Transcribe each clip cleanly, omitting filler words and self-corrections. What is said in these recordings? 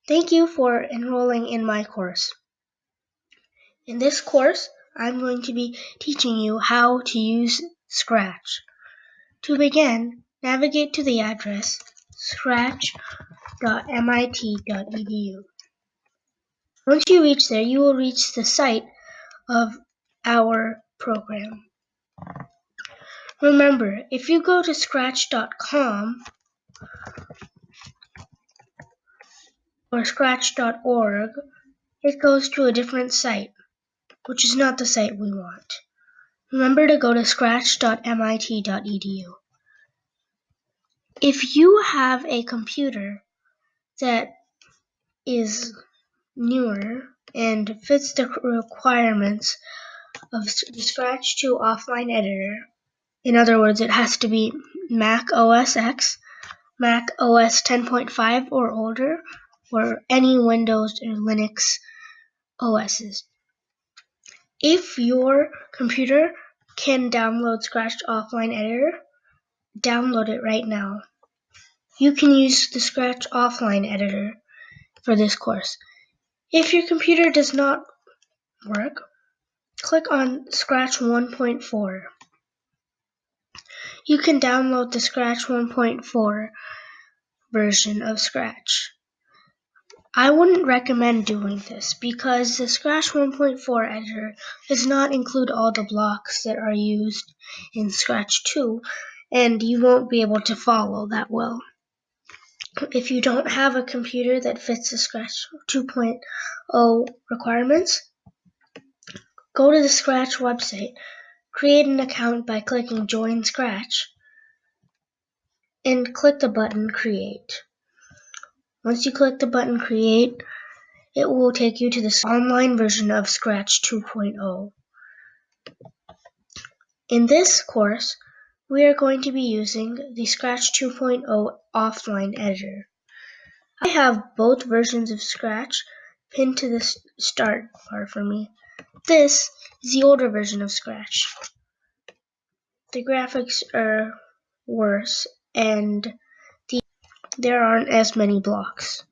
Thank you for enrolling in my course. In this course, I'm going to be teaching you how to use Scratch. To begin, navigate to the address scratch.mit.edu. Once you reach there, you will reach the site of our program. Remember, if you go to scratch.com or scratch.org, it goes to a different site, which is not the site we want. Remember to go to scratch.mit.edu. If you have a computer that is newer and fits the requirements of the Scratch 2 offline editor, in other words, it has to be Mac OS X, Mac OS 10.5 or older, or any Windows or Linux OSs. If your computer can download Scratch Offline Editor, download it right now. You can use the Scratch Offline Editor for this course. If your computer does not work, click on Scratch 1.4. You can download the Scratch 1.4 version of Scratch. I wouldn't recommend doing this because the Scratch 1.4 editor does not include all the blocks that are used in Scratch 2, and you won't be able to follow that well. If you don't have a computer that fits the Scratch 2.0 requirements, go to the Scratch website, create an account by clicking Join Scratch, and click the button Create. Once you click the button Create, it will take you to the online version of Scratch 2.0. In this course, we are going to be using the Scratch 2.0 offline editor. I have both versions of Scratch pinned to the start bar for me. This is the older version of Scratch. The graphics are worse and there aren't as many blocks.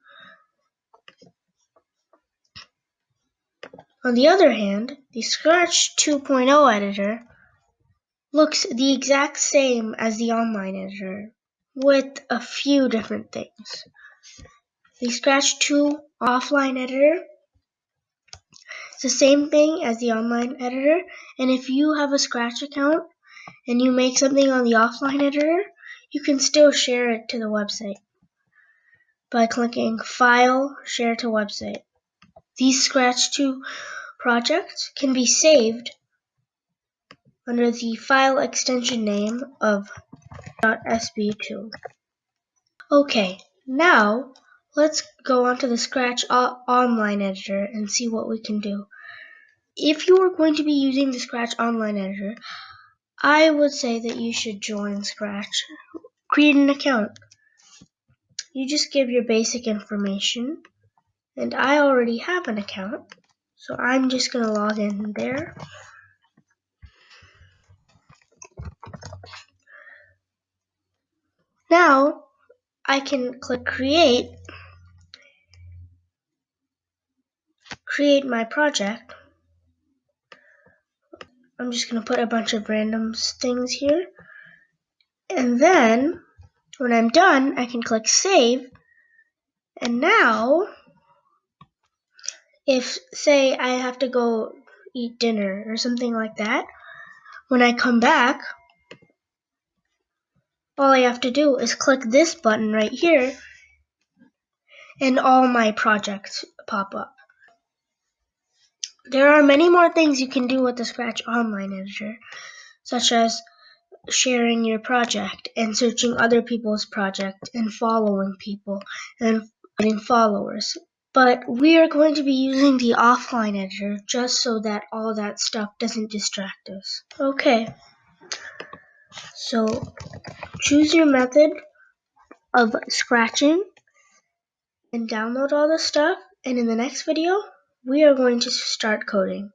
On the other hand, the Scratch 2.0 editor looks the exact same as the online editor, with a few different things. The Scratch 2 offline editor is the same thing as the online editor, and if you have a Scratch account and you make something on the offline editor, you can still share it to the website by clicking File, Share to Website. These Scratch 2 projects can be saved under the file extension name of .sb2. Okay, now let's go onto the Scratch Online Editor and see what we can do. If you are going to be using the Scratch Online Editor, I would say that you should join Scratch. Create an account. You just give your basic information, and I already have an account, so I'm just going to log in there. Now I can click create my project. I'm just going to put a bunch of random things here. And then when I'm done, I can click save. And now, if say I have to go eat dinner or something like that, when I come back, all I have to do is click this button right here and all my projects pop up. There are many more things you can do with the Scratch Online Editor, such as sharing your project and searching other people's projects and following people and getting followers. But we are going to be using the offline editor just so that all that stuff doesn't distract us. Okay, so choose your method of scratching and download all the stuff, and in the next video we are going to start coding.